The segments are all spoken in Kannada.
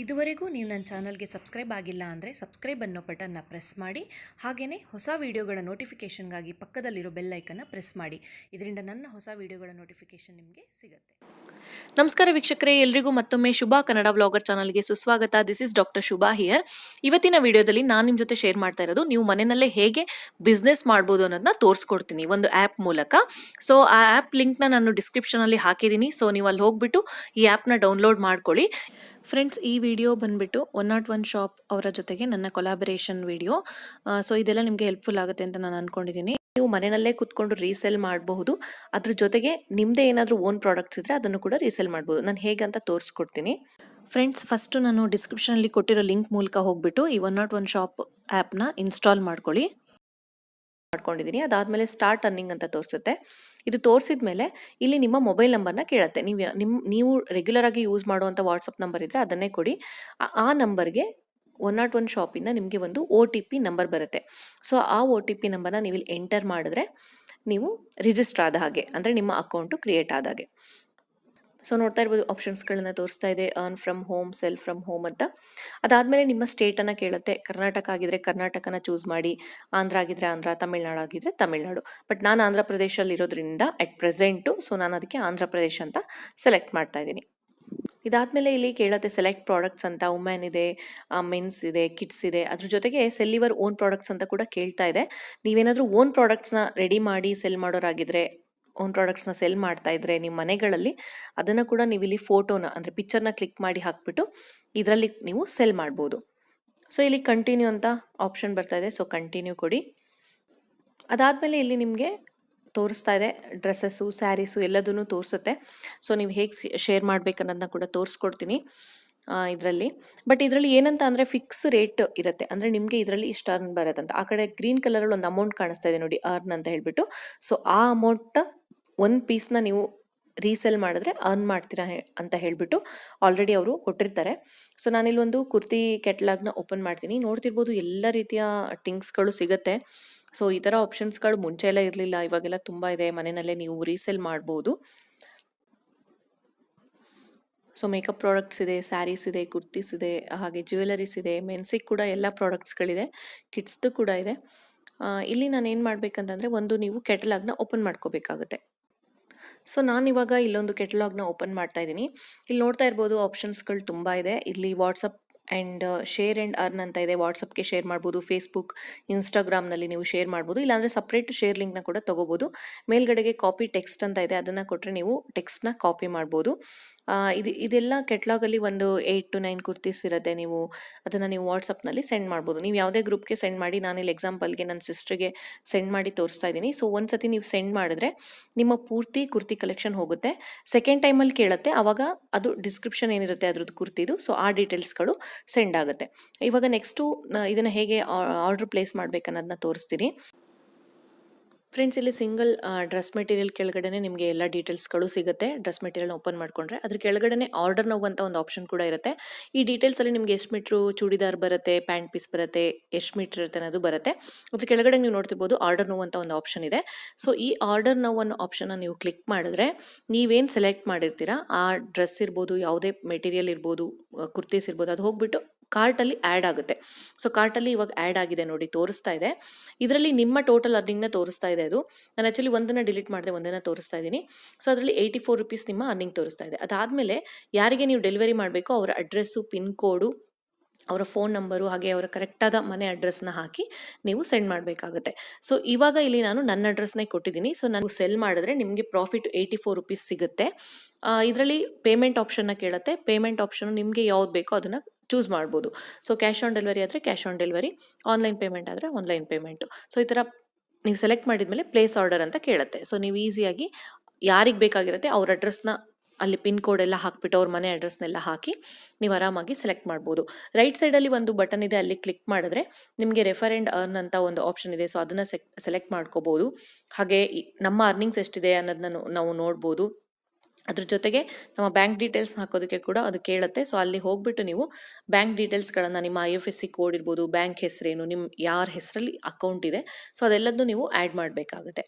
ಇದುವರೆಗೂ ನೀವು ನನ್ನ ಚಾನಲ್ಗೆ ಸಬ್ಸ್ಕ್ರೈಬ್ ಆಗಿಲ್ಲ ಅಂದರೆ ಸಬ್ಸ್ಕ್ರೈಬ್ ಅನ್ನೋ ಬಟನ್ನ ಪ್ರೆಸ್ ಮಾಡಿ. ಹಾಗೆಯೇ ಹೊಸ ವೀಡಿಯೋಗಳ ನೋಟಿಫಿಕೇಷನ್ಗಾಗಿ ಪಕ್ಕದಲ್ಲಿರೋ ಬೆಲ್ ಐಕನ್ನ ಪ್ರೆಸ್ ಮಾಡಿ. ಇದರಿಂದ ನನ್ನ ಹೊಸ ವೀಡಿಯೋಗಳ ನೋಟಿಫಿಕೇಷನ್ ನಿಮಗೆ ಸಿಗುತ್ತೆ. ನಮಸ್ಕಾರ ವೀಕ್ಷಕರೇ, ಎಲ್ರಿಗೂ ಮತ್ತೊಮ್ಮೆ ಶುಭಾ ಕನ್ನಡ ವ್ಲಾಗರ್ ಚಾನಲ್ಗೆ ಸುಸ್ವಾಗತ. This is doctor Shubha here. ಇವತ್ತಿನ ವಿಡಿಯೋದಲ್ಲಿ ನಾನು ನಿಮ್ಮ ಜೊತೆ ಶೇರ್ ಮಾಡ್ತಾ ಇರೋದು ನೀವು ಮನೆಯಲ್ಲೇ ಹೇಗೆ ಬಿಸ್ನೆಸ್ ಮಾಡ್ಬೋದು ಅನ್ನೋದನ್ನ ತೋರಿಸ್ಕೊಡ್ತೀನಿ ಒಂದು ಆ್ಯಪ್ ಮೂಲಕ. ಸೊ ಆ ಆ್ಯಪ್ ಲಿಂಕ್ನ ನಾನು ಡಿಸ್ಕ್ರಿಪ್ಷನಲ್ಲಿ ಹಾಕಿದ್ದೀನಿ. ಸೊ ನೀವು ಅಲ್ಲಿ ಹೋಗ್ಬಿಟ್ಟು ಈ ಆ್ಯಪ್ನ ಡೌನ್ಲೋಡ್ ಮಾಡ್ಕೊಳ್ಳಿ. ಫ್ರೆಂಡ್ಸ್, ಈ ವಿಡಿಯೋ ಬಂದ್ಬಿಟ್ಟು 101 ಶಾಪ್ ಅವರ ಜೊತೆಗೆ ನನ್ನ ಕೊಲಾಬರೇಷನ್ ವಿಡಿಯೋ. ಸೊ ಇದೆಲ್ಲ ನಿಮಗೆ ಹೆಲ್ಪ್ಫುಲ್ ಆಗುತ್ತೆ ಅಂತ ನಾನು ಅನ್ಕೊಂಡಿದ್ದೀನಿ. ನೀವು ಮನೆಯಲ್ಲೇ ಕುತ್ಕೊಂಡು ರೀಸೇಲ್ ಮಾಡಬಹುದು. ಅದ್ರ ಜೊತೆಗೆ ನಿಮ್ಮದೇ ಏನಾದರೂ ಓನ್ ಪ್ರಾಡಕ್ಟ್ಸ್ ಇದ್ದರೆ ಅದನ್ನು ಕೂಡ ರೀಸೇಲ್ ಮಾಡ್ಬೋದು. ನಾನು ಹೇಗಂತ ತೋರಿಸ್ಕೊಡ್ತೀನಿ. ಫ್ರೆಂಡ್ಸ್, ಫಸ್ಟು ನಾನು ಡಿಸ್ಕ್ರಿಪ್ಷನಲ್ಲಿ ಕೊಟ್ಟಿರೋ ಲಿಂಕ್ ಮೂಲಕ ಹೋಗ್ಬಿಟ್ಟು ಈ 101 ಶಾಪ್ ಆ್ಯಪ್ನ ಇನ್ಸ್ಟಾಲ್ ಮಾಡ್ಕೊಂಡಿದ್ದೀನಿ. ಅದಾದಮೇಲೆ ಸ್ಟಾರ್ಟ್ ಅರ್ನಿಂಗ್ ಅಂತ ತೋರಿಸುತ್ತೆ. ಇದು ತೋರಿಸಿದ ಮೇಲೆ ಇಲ್ಲಿ ನಿಮ್ಮ ಮೊಬೈಲ್ ನಂಬರ್ನ ಕೇಳುತ್ತೆ. ನೀವು ರೆಗ್ಯುಲರ್ ಆಗಿ ಯೂಸ್ ಮಾಡುವಂಥ ವಾಟ್ಸಪ್ ನಂಬರ್ ಇದ್ದರೆ ಅದನ್ನೇ ಕೊಡಿ. ಆ ನಂಬರ್ಗೆ 101 ಶಾಪಿಂದ ನಿಮಗೆ ಒಂದು OTP ನಂಬರ್ ಬರುತ್ತೆ. ಸೊ ಆ OTP ನಂಬರ್ನ ನೀವು ಇಲ್ಲಿ ಎಂಟರ್ ಮಾಡಿದ್ರೆ ನೀವು ರಿಜಿಸ್ಟರ್ ಆದ ಹಾಗೆ, ಅಂದರೆ ನಿಮ್ಮ ಅಕೌಂಟು ಕ್ರಿಯೇಟ್ ಆದ ಹಾಗೆ. ಸೊ ನೋಡ್ತಾ ಇರ್ಬೋದು, ಆಪ್ಷನ್ಸ್ಗಳನ್ನ ತೋರಿಸ್ತಾ ಇದೆ, earn from home, cell from home ಅಂತ. ಅದಾದಮೇಲೆ ನಿಮ್ಮ ಸ್ಟೇಟನ್ನು ಕೇಳುತ್ತೆ. ಕರ್ನಾಟಕ ಆಗಿದ್ರೆ ಕರ್ನಾಟಕನ ಚೂಸ್ ಮಾಡಿ, ಆಂಧ್ರ ಆಗಿದ್ರೆ ಆಂಧ್ರ, ತಮಿಳ್ನಾಡು ಆಗಿದ್ರೆ ತಮಿಳ್ನಾಡು. ಬಟ್ ನಾನು ಆಂಧ್ರ ಪ್ರದೇಶಲ್ಲಿ ಇರೋದ್ರಿಂದ ಅಟ್ ಪ್ರೆಸೆಂಟು, ಸೊ ನಾನು ಅದಕ್ಕೆ ಆಂಧ್ರ ಪ್ರದೇಶ ಅಂತ ಸೆಲೆಕ್ಟ್ ಮಾಡ್ತಾ ಇದ್ದೀನಿ. ಇದಾದಮೇಲೆ ಇಲ್ಲಿ ಕೇಳುತ್ತೆ ಸೆಲೆಕ್ಟ್ ಪ್ರಾಡಕ್ಟ್ಸ್ ಅಂತ. ವುಮೆನ್ ಇದೆ, ಮೆನ್ಸ್ ಇದೆ, ಕಿಡ್ಸ್ ಇದೆ. ಅದ್ರ ಜೊತೆಗೆ ಸೆಲ್ ಯುವರ್ ಓನ್ ಪ್ರಾಡಕ್ಟ್ಸ್ ಅಂತ ಕೂಡ ಕೇಳ್ತಾ ಇದೆ. ನೀವೇನಾದರೂ ಓನ್ ಪ್ರಾಡಕ್ಟ್ಸ್ನ ರೆಡಿ ಮಾಡಿ ಸೆಲ್ ಮಾಡೋರಾಗಿದ್ರೆ, ಓನ್ ಪ್ರಾಡಕ್ಟ್ಸ್ನ ಸೆಲ್ ಮಾಡ್ತಾ ಇದ್ರೆ ನಿಮ್ಮ ಮನೆಗಳಲ್ಲಿ, ಅದನ್ನು ಕೂಡ ನೀವು ಇಲ್ಲಿ ಫೋಟೋನ ಅಂದರೆ ಪಿಕ್ಚರ್ನ ಕ್ಲಿಕ್ ಮಾಡಿ ಹಾಕ್ಬಿಟ್ಟು ಇದರಲ್ಲಿ ನೀವು ಸೆಲ್ ಮಾಡ್ಬೋದು. ಸೊ ಇಲ್ಲಿ ಕಂಟಿನ್ಯೂ ಅಂತ ಆಪ್ಷನ್ ಬರ್ತಾ ಇದೆ. ಸೊ ಕಂಟಿನ್ಯೂ ಕೊಡಿ. ಅದಾದಮೇಲೆ ಇಲ್ಲಿ ನಿಮಗೆ ತೋರಿಸ್ತಾ ಇದೆ ಡ್ರೆಸ್ಸಸ್ಸು, ಸ್ಯಾರೀಸು ಎಲ್ಲದನ್ನು ತೋರಿಸುತ್ತೆ. ಸೊ ನೀವು ಹೇಗೆ ಶೇರ್ ಮಾಡಬೇಕನ್ನೋದನ್ನ ಕೂಡ ತೋರಿಸ್ಕೊಡ್ತೀನಿ ಇದರಲ್ಲಿ. ಬಟ್ ಇದರಲ್ಲಿ ಏನಂತ ಅಂದರೆ ಫಿಕ್ಸ್ ರೇಟ್ ಇರುತ್ತೆ. ಅಂದರೆ ನಿಮಗೆ ಇದರಲ್ಲಿ ಇಷ್ಟು ಅರ್ನ್ ಬರುತ್ತಂತ. ಆ ಕಡೆ ಗ್ರೀನ್ ಕಲರಲ್ಲಿ ಒಂದು ಅಮೌಂಟ್ ಕಾಣಿಸ್ತಾ ಇದೆ ನೋಡಿ, ಅರ್ನ್ ಅಂತ ಹೇಳ್ಬಿಟ್ಟು. ಸೊ ಆ ಅಮೌಂಟ್ ಒಂದು ಪೀಸ್ನ ನೀವು ರೀಸೆಲ್ ಮಾಡಿದ್ರೆ ಅರ್ನ್ ಮಾಡ್ತೀರಾ ಅಂತ ಹೇಳ್ಬಿಟ್ಟು ಆಲ್ರೆಡಿ ಅವರು ಕೊಟ್ಟಿರ್ತಾರೆ. ಸೊ ನಾನಿಲ್ಲಿ ಒಂದು ಕುರ್ತಿ ಕೆಟ್ಲಾಗ್ನ ಓಪನ್ ಮಾಡ್ತೀನಿ. ನೋಡ್ತಿರ್ಬೋದು ಎಲ್ಲ ರೀತಿಯ ಥಿಂಗ್ಸ್ಗಳು ಸಿಗುತ್ತೆ. ಸೊ ಈ ಥರ ಆಪ್ಷನ್ಸ್ಗಳು ಮುಂಚೆ ಎಲ್ಲ ಇರಲಿಲ್ಲ, ಇವಾಗೆಲ್ಲ ತುಂಬ ಇದೆ. ಮನೆಯಲ್ಲೇ ನೀವು ರೀಸೇಲ್ ಮಾಡ್ಬೋದು. ಸೊ ಮೇಕಪ್ ಪ್ರಾಡಕ್ಟ್ಸ್ ಇದೆ, ಸ್ಯಾರೀಸ್ ಇದೆ, ಕುರ್ತೀಸ್ ಇದೆ, ಹಾಗೆ ಜ್ಯುವೆಲರೀಸ್ ಇದೆ, ಮೆನ್ಸಿಗೆ ಕೂಡ ಎಲ್ಲ ಪ್ರಾಡಕ್ಟ್ಸ್ಗಳಿದೆ, ಕಿಡ್ಸ್ದು ಕೂಡ ಇದೆ. ಇಲ್ಲಿ ನಾನು ಏನು ಮಾಡಬೇಕಂತಂದರೆ ಒಂದು ನೀವು ಕೆಟಲಾಗ್ನ ಓಪನ್ ಮಾಡ್ಕೋಬೇಕಾಗುತ್ತೆ. ಸೊ ನಾನಿವಾಗ ಇಲ್ಲೊಂದು ಕೆಟಲಾಗ್ನ ಓಪನ್ ಮಾಡ್ತಾ ಇದ್ದೀನಿ. ಇಲ್ಲಿ ನೋಡ್ತಾ ಇರ್ಬೋದು ಆಪ್ಷನ್ಸ್ಗಳು ತುಂಬ ಇದೆ. ಇಲ್ಲಿ WhatsApp and share and earn ಅಂತ ಇದೆ. ವಾಟ್ಸಪ್ಗೆ ಶೇರ್ ಮಾಡ್ಬೋದು, ಫೇಸ್ಬುಕ್, ಇನ್ಸ್ಟಾಗ್ರಾಮ್ನಲ್ಲಿ ನೀವು ಶೇರ್ ಮಾಡ್ಬೋದು. ಇಲ್ಲಾಂದರೆ ಸಪ್ರೇಟ್ ಶೇರ್ ಲಿಂಕ್ನ ಕೂಡ ತೊಗೋಬೋದು. ಮೇಲ್ಗಡೆಗೆ ಕಾಪಿ ಟೆಕ್ಸ್ಟ್ ಅಂತ ಇದೆ, ಅದನ್ನು ಕೊಟ್ಟರೆ ನೀವು ಟೆಕ್ಸ್ಟ್ನ ಕಾಪಿ ಮಾಡ್ಬೋದು. ಇದೆಲ್ಲ ಕೆಟ್ಲಾಗಲ್ಲಿ ಒಂದು 8 to 9 ಕುರ್ತೀಸ್ ಇರುತ್ತೆ. ನೀವು ಅದನ್ನು ನೀವು ವಾಟ್ಸಪ್ನಲ್ಲಿ ಸೆಂಡ್ ಮಾಡ್ಬೋದು. ನೀವು ಯಾವುದೇ ಗ್ರೂಪ್ಗೆ ಸೆಂಡ್ ಮಾಡಿ, ನಾನಿಲ್ಲಿ ಎಕ್ಸಾಂಪಲ್ಗೆ ನನ್ನ ಸಿಸ್ಟ್ರಿಗೆ ಸೆಂಡ್ ಮಾಡಿ ತೋರಿಸ್ತಾ ಇದ್ದೀನಿ. ಸೊ ಒಂದು ಸತಿ ನೀವು ಸೆಂಡ್ ಮಾಡಿದ್ರೆ ನಿಮ್ಮ ಪೂರ್ತಿ ಕುರ್ತಿ ಕಲೆಕ್ಷನ್ ಹೋಗುತ್ತೆ. ಸೆಕೆಂಡ್ ಟೈಮಲ್ಲಿ ಕೇಳುತ್ತೆ, ಆವಾಗ ಅದು ಡಿಸ್ಕ್ರಿಪ್ಷನ್ ಏನಿರುತ್ತೆ ಅದ್ರದ್ದು ಕುರ್ತಿದು, ಸೊ ಆ ಡೀಟೇಲ್ಸ್ಗಳು ಸೆಂಡ್ ಆಗುತ್ತೆ. ಇವಾಗ ನೆಕ್ಸ್ಟು ಇದನ್ನು ಹೇಗೆ ಆರ್ಡರ್ ಪ್ಲೇಸ್ ಮಾಡಬೇಕನ್ನೋದನ್ನ ತೋರಿಸ್ತೀನಿ. ಫ್ರೆಂಡ್ಸ್, ಇಲ್ಲಿ ಸಿಂಗಲ್ ಡ್ರೆಸ್ ಮೆಟೀರಿಯಲ್ ಕೆಳಗಡೆ ನಿಮಗೆ ಎಲ್ಲ ಡೀಟೇಲ್ಸ್ಗಳು ಸಿಗುತ್ತೆ. ಡ್ರೆಸ್ ಮೆಟೀರಿಯಲ್ನ ಓಪನ್ ಮಾಡ್ಕೊಂಡ್ರೆ ಅದ್ರ ಕೆಳಗಡೆ ಆರ್ಡರ್ ನೌ ಅಂತ ಒಂದು ಆಪ್ಷನ್ ಕೂಡ ಇರುತ್ತೆ. ಈ ಡೀಟೇಲ್ಸಲ್ಲಿ ನಿಮಗೆ ಎಷ್ಟು ಮೀಟ್ರು ಚೂಡಿದಾರ್ ಬರುತ್ತೆ, ಪ್ಯಾಂಟ್ ಪೀಸ್ ಬರುತ್ತೆ, ಎಷ್ಟು ಮೀಟ್ರ್ ಇರುತ್ತೆ ಅನ್ನೋದು ಬರುತ್ತೆ. ಅದ್ರ ಕೆಳಗಡೆ ನೀವು ನೋಡ್ತಿರ್ಬೋದು ಆರ್ಡರ್ ನೌ ಅಂತ ಒಂದು ಆಪ್ಷನ್ ಇದೆ. ಸೊ ಈ ಆರ್ಡರ್ ನೌ ಅನ್ನೋ ಆಪ್ಷನ್ನ ನೀವು ಕ್ಲಿಕ್ ಮಾಡಿದ್ರೆ ನೀವೇನು ಸೆಲೆಕ್ಟ್ ಮಾಡಿರ್ತೀರಾ ಆ ಡ್ರೆಸ್ ಇರ್ಬೋದು, ಯಾವುದೇ ಮೆಟೀರಿಯಲ್ ಇರ್ಬೋದು, ಕುರ್ತೀಸ್ ಇರ್ಬೋದು, ಅದು ಹೋಗ್ಬಿಟ್ಟು ಕಾರ್ಟಲ್ಲಿ ಆ್ಯಡ್ ಆಗುತ್ತೆ. ಸೊ ಕಾರ್ಟಲ್ಲಿ ಇವಾಗ ಆ್ಯಡ್ ಆಗಿದೆ ನೋಡಿ, ತೋರಿಸ್ತಾ ಇದೆ. ಇದರಲ್ಲಿ ನಿಮ್ಮ ಟೋಟಲ್ ಅರ್ನಿಂಗ್ನ ತೋರಿಸ್ತಾ ಇದೆ. ಅದು ನಾನು ಆ್ಯಕ್ಚುಲಿ ಒಂದನ್ನು ಡಿಲೀಟ್ ಮಾಡಿದೆ, ಒಂದನ್ನು ತೋರಿಸ್ತಾ ಇದ್ದೀನಿ. ಸೊ ಅದರಲ್ಲಿ 84 ರೂಪೀಸ್ ನಿಮ್ಮ ಅರ್ನಿಂಗ್ ತೋರಿಸ್ತಾ ಇದೆ. ಅದಾದಮೇಲೆ ಯಾರಿಗೆ ನೀವು ಡೆಲಿವರಿ ಮಾಡಬೇಕು ಅವರ ಅಡ್ರೆಸ್ಸು, ಪಿನ್ ಕೋಡು, ಅವರ ಫೋನ್ ನಂಬರು, ಹಾಗೆ ಅವರ ಕರೆಕ್ಟಾದ ಮನೆ ಅಡ್ರೆಸ್ನ ಹಾಕಿ ನೀವು ಸೆಂಡ್ ಮಾಡಬೇಕಾಗುತ್ತೆ. ಸೊ ಇವಾಗ ಇಲ್ಲಿ ನಾನು ನನ್ನ ಅಡ್ರೆಸ್ನೇ ಕೊಟ್ಟಿದ್ದೀನಿ. ಸೊ ನಾನು ಸೆಲ್ ಮಾಡಿದ್ರೆ ನಿಮಗೆ ಪ್ರಾಫಿಟ್ 84 ರೂಪೀಸ್ ಸಿಗುತ್ತೆ. ಇದರಲ್ಲಿ ಪೇಮೆಂಟ್ ಆಪ್ಷನ್ನ ಕೇಳುತ್ತೆ. ಪೇಮೆಂಟ್ ಆಪ್ಷನ್ ನಿಮಗೆ ಯಾವ್ದು ಬೇಕೋ ಅದನ್ನು ಚೂಸ್ ಮಾಡ್ಬೋದು. ಸೊ ಕ್ಯಾಶ್ ಆನ್ ಡೆಲಿವರಿ ಆದರೆ cash on delivery, online payment ಆದರೆ ಆನ್ಲೈನ್ ಪೇಮೆಂಟು. ಸೊ ಈ ಥರ ನೀವು ಸೆಲೆಕ್ಟ್ ಮಾಡಿದ್ಮೇಲೆ ಪ್ಲೇಸ್ ಆರ್ಡರ್ ಅಂತ ಕೇಳುತ್ತೆ. ಸೊ ನೀವು ಈಸಿಯಾಗಿ ಯಾರಿಗೆ ಬೇಕಾಗಿರುತ್ತೆ ಅವ್ರ ಅಡ್ರೆಸ್ನ ಅಲ್ಲಿ ಪಿನ್ ಕೋಡ್ ಎಲ್ಲ ಹಾಕ್ಬಿಟ್ಟು ಅವ್ರ ಮನೆ ಅಡ್ರೆಸ್ನೆಲ್ಲ ಹಾಕಿ ನೀವು ಆರಾಮಾಗಿ ಸೆಲೆಕ್ಟ್ ಮಾಡ್ಬೋದು. ರೈಟ್ ಸೈಡಲ್ಲಿ ಒಂದು ಬಟನ್ ಇದೆ, ಅಲ್ಲಿ ಕ್ಲಿಕ್ ಮಾಡಿದ್ರೆ ನಿಮಗೆ ರೆಫರ್ ಆ್ಯಂಡ್ ಅರ್ನ್ ಅಂತ ಒಂದು ಆಪ್ಷನ್ ಇದೆ. ಸೊ ಅದನ್ನು ಸೆಲೆಕ್ಟ್ ಮಾಡ್ಕೋಬೋದು. ಹಾಗೆ ನಮ್ಮ ಅರ್ನಿಂಗ್ಸ್ ಎಷ್ಟಿದೆ ಅನ್ನೋದನ್ನ ನಾವು ನೋಡ್ಬೋದು. ಅದ್ರ ಜೊತೆಗೆ ನಮ್ಮ ಬ್ಯಾಂಕ್ ಡೀಟೇಲ್ಸ್ ಹಾಕೋದಕ್ಕೆ ಕೂಡ ಅದು ಕೇಳುತ್ತೆ. ಸೊ ಅಲ್ಲಿ ಹೋಗ್ಬಿಟ್ಟು ನೀವು ಬ್ಯಾಂಕ್ ಡೀಟೇಲ್ಸ್ಗಳನ್ನು, ನಿಮ್ಮ IFSC ಕೋಡ್ ಇರ್ಬೋದು, ಬ್ಯಾಂಕ್ ಹೆಸರೇನು, ನಿಮ್ಮ ಯಾರ ಹೆಸರಲ್ಲಿ ಅಕೌಂಟ್ ಇದೆ, ಸೊ ಅದೆಲ್ಲದನ್ನು ನೀವು ಆ್ಯಡ್ ಮಾಡಬೇಕಾಗುತ್ತೆ.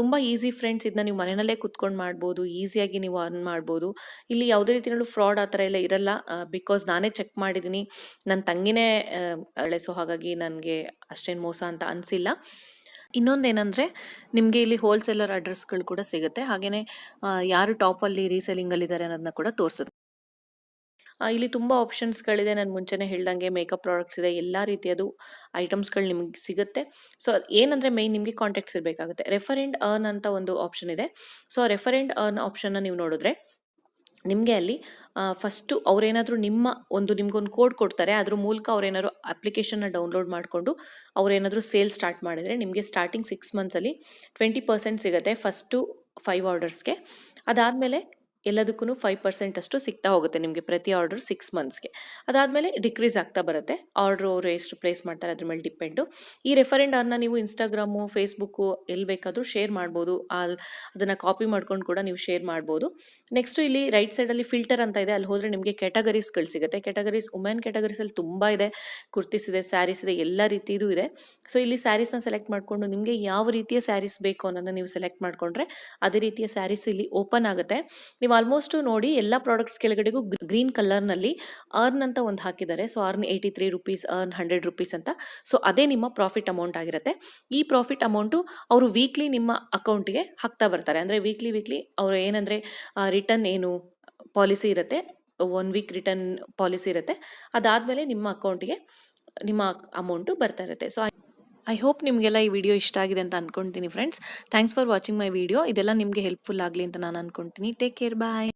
ತುಂಬ ಈಸಿ ಫ್ರೆಂಡ್ಸ್, ಇದನ್ನ ನೀವು ಮನೆಯಲ್ಲೇ ಕುತ್ಕೊಂಡು ಮಾಡ್ಬೋದು, ಈಸಿಯಾಗಿ ನೀವು ಅರ್ನ್ ಮಾಡ್ಬೋದು. ಇಲ್ಲಿ ಯಾವುದೇ ರೀತಿಯಲ್ಲೂ ಫ್ರಾಡ್ ಆ ಥರ ಎಲ್ಲ ಇರಲ್ಲ. ಬಿಕಾಸ್ ನಾನೇ ಚೆಕ್ ಮಾಡಿದ್ದೀನಿ, ನನ್ನ ತಂಗಿನೇ ಸೊ ಹಾಗಾಗಿ ನನಗೆ ಅಷ್ಟೇನು ಮೋಸ ಅಂತ ಅನಿಸಿಲ್ಲ. ಇನ್ನೊಂದೇನೆಂದರೆ ನಿಮಗೆ ಇಲ್ಲಿ ಹೋಲ್ಸೇಲರ್ ಅಡ್ರೆಸ್ಗಳು ಕೂಡ ಸಿಗುತ್ತೆ. ಹಾಗೆಯೇ ಯಾರು ಟಾಪಲ್ಲಿ ರೀಸೆಲ್ಲಿಂಗಲ್ಲಿದ್ದಾರೆ ಅನ್ನೋದನ್ನ ಕೂಡ ತೋರಿಸುತ್ತೆ. ಇಲ್ಲಿ ತುಂಬ ಆಪ್ಷನ್ಸ್ಗಳಿದೆ. ನಾನು ಮುಂಚೆನೇ ಹೇಳ್ದಂಗೆ ಮೇಕಪ್ ಪ್ರಾಡಕ್ಟ್ಸ್ ಇದೆ, ಎಲ್ಲ ರೀತಿಯದು ಐಟಮ್ಸ್ಗಳು ನಿಮಗೆ ಸಿಗುತ್ತೆ. ಸೊ ಏನಂದರೆ ಮೇಯ್ನ್ ನಿಮಗೆ ಕಾಂಟ್ಯಾಕ್ಟ್ಸ್ ಇರಬೇಕಾಗುತ್ತೆ. ರೆಫರ್ ಆ್ಯಂಡ್ ಅರ್ನ್ ಅಂತ ಒಂದು ಆಪ್ಷನ್ ಇದೆ. ಸೊ ರೆಫರ್ ಆ್ಯಂಡ್ ಅರ್ನ್ ಆಪ್ಷನ್ನ ನೀವು ನೋಡಿದ್ರೆ ನಿಮಗೆ ಅಲ್ಲಿ ಫಸ್ಟು ಅವರೇನಾದರೂ ನಿಮ್ಗೊಂದು ಕೋಡ್ ಕೊಡ್ತಾರೆ. ಅದ್ರ ಮೂಲಕ ಅವರೇನಾದ್ರು ಅಪ್ಲಿಕೇಶನ್ನ ಡೌನ್ಲೋಡ್ ಮಾಡಿಕೊಂಡು ಅವರೇನಾದರೂ ಸೇಲ್ ಸ್ಟಾರ್ಟ್ ಮಾಡಿದರೆ ನಿಮಗೆ ಸ್ಟಾರ್ಟಿಂಗ್ 6 ಮಂತ್ಸಲ್ಲಿ 20% ಸಿಗುತ್ತೆ ಫಸ್ಟು 5 ಆರ್ಡರ್ಸ್ಗೆ. ಅದಾದಮೇಲೆ ಎಲ್ಲದಕ್ಕೂ 5% ಅಷ್ಟು ಸಿಗ್ತಾ ಹೋಗುತ್ತೆ ನಿಮಗೆ ಪ್ರತಿ ಆರ್ಡರ್ 6 ಮಂತ್ಸ್ಗೆ. ಅದಾದಮೇಲೆ ಡಿಕ್ರೀಸ್ ಆಗ್ತಾ ಬರುತ್ತೆ. ಆರ್ಡ್ರು ಅವರು ಎಷ್ಟು ಪ್ಲೇಸ್ ಮಾಡ್ತಾರೆ ಅದ್ರ ಮೇಲೆ ಡಿಪೆಂಡು. ಈ ರೆಫರ್ ಆ್ಯಂಡ್ ಅರ್ನ್ನ ನೀವು ಇನ್ಸ್ಟಾಗ್ರಾಮು, ಫೇಸ್ಬುಕ್ಕು ಎಲ್ಲಿ ಬೇಕಾದರೂ ಶೇರ್ ಮಾಡ್ಬೋದು. ಅದನ್ನು ಕಾಪಿ ಮಾಡ್ಕೊಂಡು ಕೂಡ ನೀವು ಶೇರ್ ಮಾಡ್ಬೋದು. ನೆಕ್ಸ್ಟು ಇಲ್ಲಿ ರೈಟ್ ಸೈಡಲ್ಲಿ ಫಿಲ್ಟರ್ ಅಂತ ಇದೆ, ಅಲ್ಲಿ ಹೋದರೆ ನಿಮಗೆ ಕ್ಯಾಟಗರೀಸ್ಗಳು ಸಿಗುತ್ತೆ. ಕ್ಯಾಟಗರೀಸ್ ವುಮೆನ್ ಕ್ಯಾಟಗರೀಸಲ್ಲಿ ತುಂಬ ಇದೆ, ಕುರ್ತೀಸ್ ಇದೆ, ಸ್ಯಾರೀಸ್ ಇದೆ, ಎಲ್ಲ ರೀತಿಯದು ಇದೆ. ಸೊ ಇಲ್ಲಿ ಸ್ಯಾರೀಸ್ನ ಸೆಲೆಕ್ಟ್ ಮಾಡಿಕೊಂಡು ನಿಮಗೆ ಯಾವ ರೀತಿಯ ಸ್ಯಾರೀಸ್ ಬೇಕು ಅನ್ನೋದನ್ನ ನೀವು ಸೆಲೆಕ್ಟ್ ಮಾಡಿಕೊಂಡ್ರೆ ಅದೇ ರೀತಿಯ ಸ್ಯಾರೀಸ್ ಇಲ್ಲಿ ಓಪನ್ ಆಗುತ್ತೆ. ನೀವು ಆಲ್ಮೋಸ್ಟು ನೋಡಿ ಎಲ್ಲ ಪ್ರಾಡಕ್ಟ್ಸ್ ಕೆಳಗಡೆಗೂ ಗ್ರೀನ್ ಕಲರ್ನಲ್ಲಿ ಅರ್ನ್ ಅಂತ ಒಂದು ಹಾಕಿದ್ದಾರೆ. So earn 83 rupees, earn 100 rupees ಅಂತ. ಸೊ ಅದೇ ನಿಮ್ಮ ಪ್ರಾಫಿಟ್ ಅಮೌಂಟ್ ಆಗಿರುತ್ತೆ. ಈ ಪ್ರಾಫಿಟ್ ಅಮೌಂಟು ಅವರು ವೀಕ್ಲಿ ನಿಮ್ಮ ಅಕೌಂಟ್ಗೆ ಹಾಕ್ತಾ ಬರ್ತಾರೆ. ಅಂದರೆ ವೀಕ್ಲಿ ಅವರು ಏನಂದರೆ ರಿಟರ್ನ್ ಏನು ಪಾಲಿಸಿ ಇರುತ್ತೆ, 1 ವೀಕ್ ರಿಟರ್ನ್ ಪಾಲಿಸಿ ಇರುತ್ತೆ. ಅದಾದಮೇಲೆ ನಿಮ್ಮ ಅಕೌಂಟಿಗೆ ನಿಮ್ಮ ಅಮೌಂಟು ಬರ್ತಾ ಇರುತ್ತೆ. ಸೊ ಐ ಹೋಪ್ ನಿಮಗೆಲ್ಲ ಈ ವಿಡಿಯೋ ಇಷ್ಟ ಆಗಿದೆ ಅಂತ ಅಂದ್ಕೊಳ್ತೀನಿ friends. Thanks for watching my video. ಇದೆಲ್ಲ ನಿಮಗೆ ಹೆಲ್ಪ್ಫುಲ್ ಆಗಲಿ ಅಂತ ನಾನು ಅಂದ್ಕೊಳ್ತೀನಿ. ಟೇಕ್ ಕೇರ್, ಬಾಯ್.